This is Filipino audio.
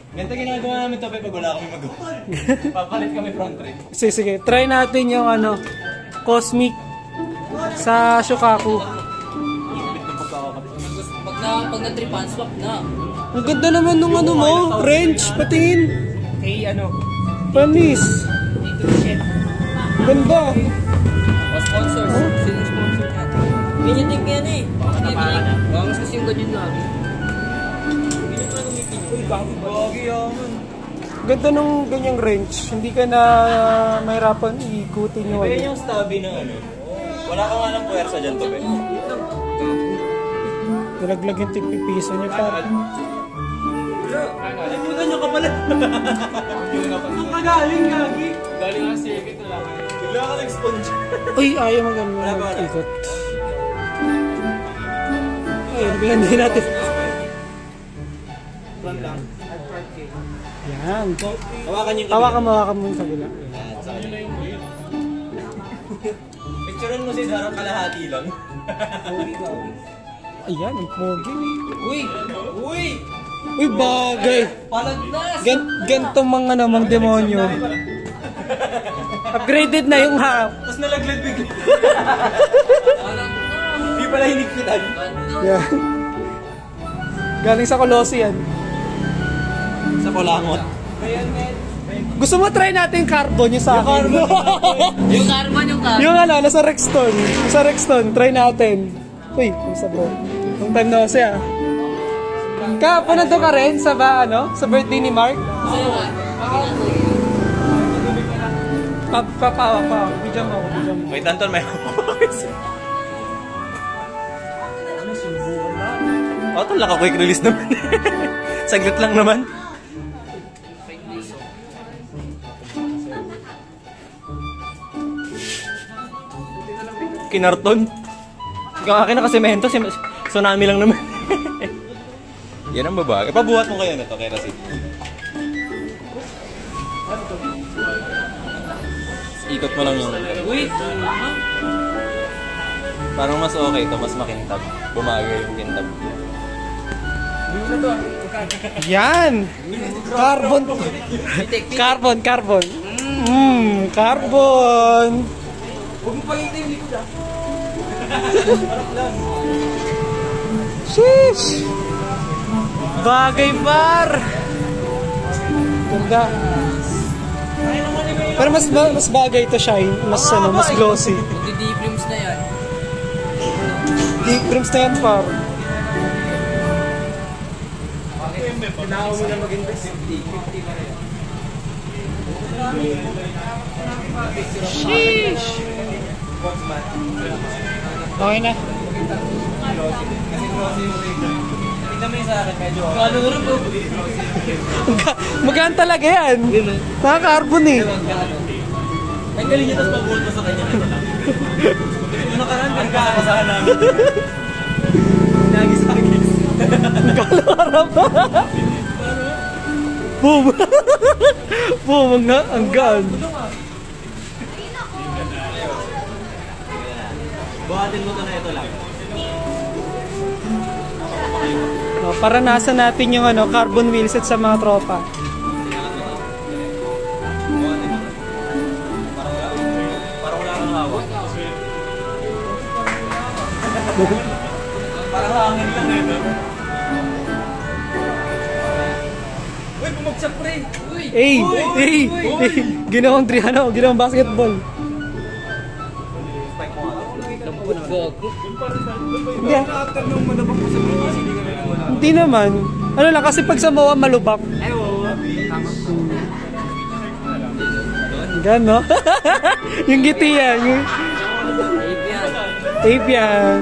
Ganito ginagawa namin to, pag wala kami magawa. Papalit kami front rim. Sige. Try natin yung Cosmic sa Shokaku. Pag na-tripan, swap na. Ang ganda naman nung mo, range, patingin. Kay Panis. Ganda. O sponsors. Sino sponsor natin? Ganyan din kaya na eh. Baka mas kasi yung ganyan lagi. Uy, bagi yaman. Ganda nung ganyang range. Hindi ka na mahirapan ikutin yung Kaya yung stubby ng wala ka nga ng puwersa dyan to, be. Nalaglag yung tigpipiso niya pa. Ganyan ka pala. Ang kagaling, gagi. Galing nga sige, wala ka. Wala ka nag-sponge. Uy, ayaw mag-ikot. Ay, hindi natin. Front lang. Yan. Hawakan yung Hawakan mo yung kabila. Picturean mo si Darang kalahati lang. Ayan, ang pogi. Uy! Uy! Uy, bagay. Palagnas! Gantong mga namang demonyo. Upgraded na yung half. Tapos nalaglag bigla. Hindi pala hinigpitan. Yan. Galing sa Colossi yan. Sa kulangot. Gusto mo try natin yung carbon yung sa akin? Yung carbon, yung carbon. Yung nasa Rexton. Sa Rexton, try natin. Uy, kumusta bro? Long time no see ah. Kahapon nandun ka rin sa sa birthday ni Mark? Sa'yo nga. Papawak. Bidyan mo. Wait, Anton, may Oh, ito lang quick release naman. Saglit lang naman. Kinarton. Ikaw akin na kasi mento, tsunami lang naman. Yan ang babae. Pabuhat mo kayo na to, kaya kasi. Ikot mo lang yung... Wait! Parang mas okay to, mas makintab. Bumagay yung kintab. Yan! Carbon! Carbon! Carbon! Huwag mo pagkita yung likod ah. Sheesh! Bagay par! Ganda. Pero mas bagay to shine, mas mas glossy. Magdi-deep rims na yan. Deep rims na yan par. Kailangan mo na mag-invest 50 pa rin. Sheesh! Okay na. Tingnan mo yung sa akin, medyo... Ano rin po? Magaan talaga yan. Naka-carbon eh. Ang galing niya, tapos pag-hold mo sa kanya. Yung nakaraan, nagkakasahan namin. Nagis-agis. Kalorap. Boom! Boom! Ang gaan. Buhatin mo to na ito lang. Para nasa natin yung carbon wheelset sa mga tropa. Parang wala kang hawak. Parang hangin lang ito. Uy, bumagsak pre! Uy! Hey! Ginawang ginawang basketball. Spike mo nga. Hindi. Hindi naman. Ano lang, kasi pag sa MOA malubak. Ay, oo. Gano? Yung ngiti yan. Yung... Ape yan. Ape yan.